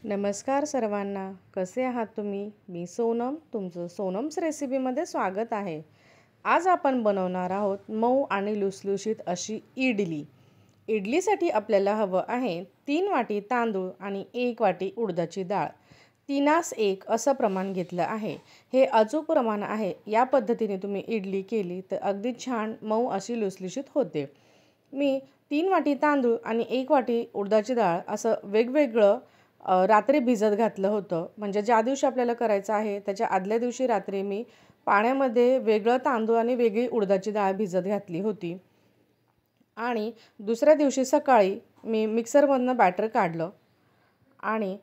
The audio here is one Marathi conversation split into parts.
नमस्कार सर्वांना. कसे आहात तुम्ही? मी सोनम, तुमचं सोनम्स रेसिपीमध्ये स्वागत आहे. आज आपण बनवणार आहोत मऊ आणि लुसलुशीत अशी इडली. इडलीसाठी आपल्याला हवं आहे 3 वाटी तांदूळ आणि 1 वाटी उडदाची डाळ. 3:1 असं प्रमाण घेतलं आहे. हे अचूक प्रमाण आहे. या पद्धतीने तुम्ही इडली केली तर अगदी छान मऊ अशी लुसलुशीत होते. मी 3 वाटी तांदूळ आणि 1 वाटी उडदाची डाळ असं वेगवेगळं रात्री भिजत घातलं होतं. म्हणजे ज्या दिवशी आपल्याला करायचं आहे त्याच्या आदल्या दिवशी रात्री मी पाण्यामध्ये वेगळं तांदूळ आणि वेगळी उडदाची डाळ भिजत घातली होती. आणि दुसऱ्या दिवशी सकाळी मी मिक्सरमधनं बॅटर काढलं आणि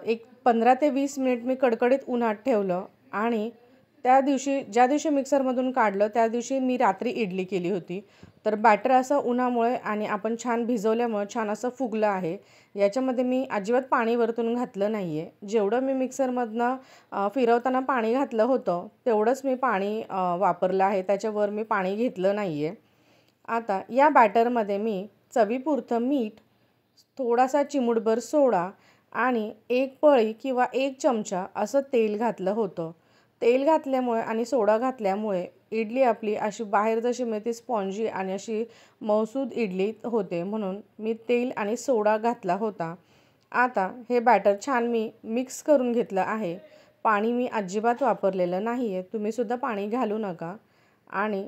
एक 15 ते 20 मिनिट मी कडकडीत उन्हात ठेवलं आणि त्या दिवशी ज्या दिवशी मिक्सरमधून काढलं त्या दिवशी मी रात्री इडली केली होती. तर बॅटर असं उन्हामुळे आणि आपण छान भिजवल्यामुळे छान असं फुगलं आहे. याच्यामध्ये मी अजिबात पाणी वरतून घातलं नाही आहे. जेवढं मी मिक्सरमधनं फिरवताना पाणी घातलं होतं तेवढंच मी पाणी वापरलं आहे. त्याच्यावर मी पाणी घेतलं नाही आहे. आता या बॅटरमध्ये मी चवीपुरतं मीठ, थोडासा चिमूटभर सोडा आणि 1 पळी किंवा 1 चमचा असं तेल घातलं होतं. तेल घातल्यामुळे आणि सोडा घातल्यामुळे इडली आपली अशी बाहेर जशी मिळते स्पॉन्जी आणि अशी मऊसूद इडली होते, म्हणून मी तेल आणि सोडा घातला होता. आता हे बॅटर छान मी मिक्स करून घेतलं आहे. पाणी मी अजिबात वापरलेलं नाही आहे. तुम्हीसुद्धा पाणी घालू नका. आणि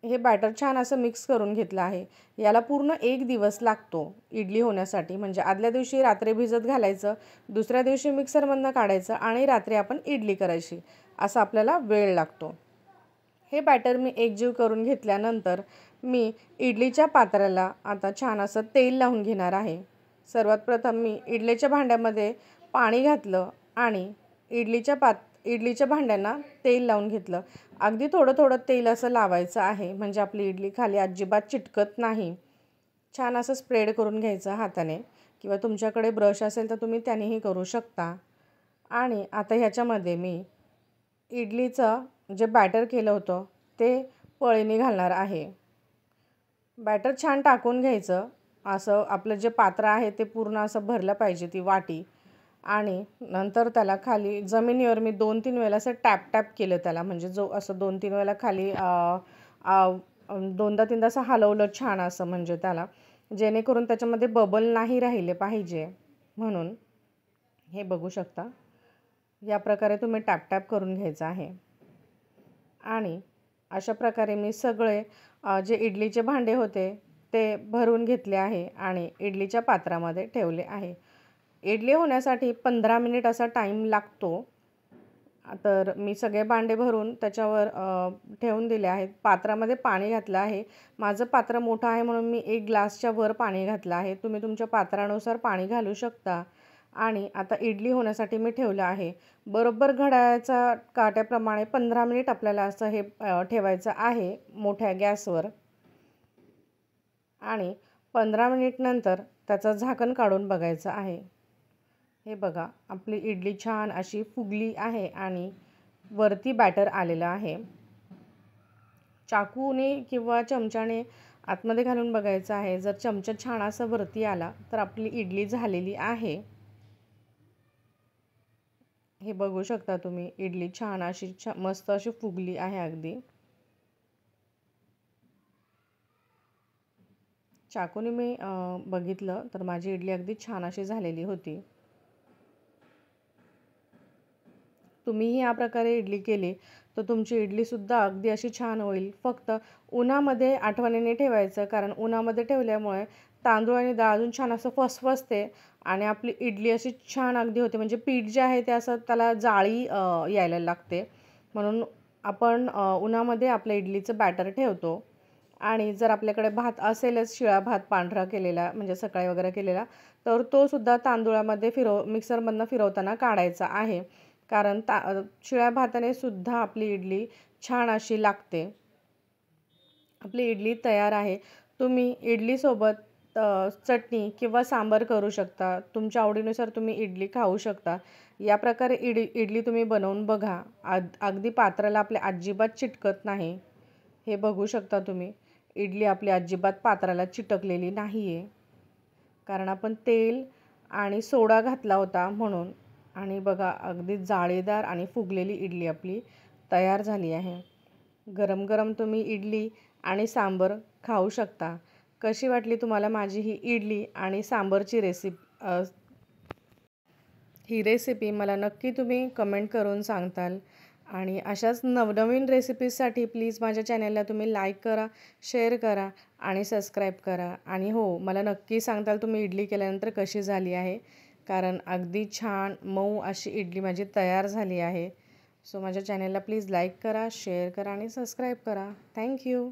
हे बॅटर छान असं मिक्स करून घेतलं आहे. याला पूर्ण 1 दिवस लागतो इडली होण्यासाठी. म्हणजे आदल्या दिवशी रात्री भिजत घालायचं, दुसऱ्या दिवशी मिक्सरमधनं काढायचं आणि रात्री आपण इडली करायची. असा आपल्याला वेळ लागतो. हे बॅटर मी एकजीव करून घेतल्यानंतर मी इडलीच्या पात्राला आता छान असं तेल लावून घेणार आहे. सर्वात प्रथम मी इडलीच्या भांड्यामध्ये पाणी घातलं आणि इडलीच्या भांड्यांना तेल लावून घेतलं. अगदी थोडं थोडं तेल असं लावायचं आहे, म्हणजे आपली इडली खाली अजिबात चिटकत नाही. छान असं स्प्रेड करून घ्यायचं हाताने किंवा तुमच्याकडे ब्रश असेल तर तुम्ही त्यानेही करू शकता. आणि आता ह्याच्यामध्ये मी इडलीचं जे बॅटर केलं होतं ते पळीने घालणार आहे. बॅटर छान टाकून घ्यायचं. असं आपलं जे पात्र आहे ते पूर्ण असं भरलं पाहिजे, ती वाटी. आणि नंतर त्याला खाली जमिनीवर मी 2-3 वेळेला असं टॅप केलं त्याला, म्हणजे जो असं 2-3 वेळेला खाली दोनदा तीनदा असं हलवलं छान असं, म्हणजे त्याला जेणेकरून त्याच्यामध्ये बबल नाही राहिले पाहिजे म्हणून. हे बघू शकता. या प्रकारे तुम्ही टॅप करून घ्यायचं आहे. आणि अशा प्रकारे मी सगळे जे इडलीचे भांडे होते ते भरून घेतले आहे आणि इडलीच्या पात्रामध्ये ठेवले आहे. इडली होण्यासाठी 15 मिनिट असा टाईम लागतो. तर मी सगळे भांडे भरून त्याच्यावर ठेवून दिले आहेत. पात्रामध्ये पाणी घातलं आहे. माझं पात्र मोठं आहे म्हणून मी 1 ग्लासच्या वर पाणी घातलं आहे. तुम्ही तुमच्या पात्रानुसार पाणी घालू शकता. आणि आता इडली होण्यासाठी मी ठेवलं आहे. बरोबर घड्याळाच्या काट्याप्रमाणे 15 मिनिट आपल्याला असं हे ठेवायचं आहे मोठ्या गॅसवर. आणि 15 मिनिट नंतर त्याचं झाकण काढून बघायचं आहे. हे बघा, आपली इडली छान अशी फुगली आहे आणि वरती बॅटर आलेलं आहे. चाकूने किंवा चमच्याने आतमध्ये घालून बघायचं आहे. जर चमचा छान असा वरती आला तर आपली इडली झालेली आहे. हे बघू शकता तुम्ही, इडली छान अशी मस्त अशी फुगली आहे अगदी. चाकूने मी बघितलं तर माझी इडली अगदी छान अशी झालेली होती. तुम्हीही या प्रकारे इडली केली तर तुमची इडलीसुद्धा अगदी अशी छान होईल. फक्त उन्हामध्ये आठवणीने ठेवायचं, कारण उन्हामध्ये ठेवल्यामुळे तांदूळ आणि डाळ अजून छान असं फसफसते आणि आपली इडली अशी छान अगदी होते. म्हणजे पीठ जे आहे ते असं त्याला जाळी यायला लागते. म्हणून आपण उन्हामध्ये आपल्या इडलीचं बॅटर ठेवतो. आणि जर आपल्याकडे भात असेलच, शिळा भात पांढरा केलेला म्हणजे सकाळी वगैरे केलेला, तर तो सुद्धा तांदूळामध्ये मिक्सरमधनं फिरवताना काढायचा आहे. कारण शिळ्या भाताने सुद्धा आपली इडली छान अशी लागते. आपली इडली तयार आहे. तुम्ही इडलीसोबत चटणी किंवा सांबार करू शकता. तुमच्या आवडीनुसार तुम्ही इडली खाऊ शकता. या प्रकारे इडली तुम्ही बनवून बघा. अगदी पात्राला आपल्या अजिबात चिटकत नाही. हे बघू शकता तुम्ही, इडली आपली अजिबात पात्राला चिटकलेली नाही आहे. कारण आपण तेल आणि सोडा घातला होता म्हणून. आणि बघा अगदी जाळीदार आणि फुगलेली इडली आपली तयार झाली आहे. गरम गरम तुम्ही इडली आणि सांबर खाऊ शकता. कशी वाटली तुम्हाला माझी ही इडली आणि सांबरची ही रेसिपी मला नक्की तुम्ही कमेंट करून सांगताल. आणि अशाच नवनवीन रेसिपीजसाठी प्लीज माझ्या चॅनलला तुम्ही लाईक करा, शेअर करा आणि सबस्क्राईब करा. आणि हो, मला नक्की सांगताल तुम्ही इडली केल्यानंतर कशी झाली आहे, कारण अगदी छान मऊ अशी इडली माझी तयार झाली आहे. सो माझ्या चॅनलला प्लीज लाईक करा, शेअर करा आणि सबस्क्राईब करा. थँक्यू.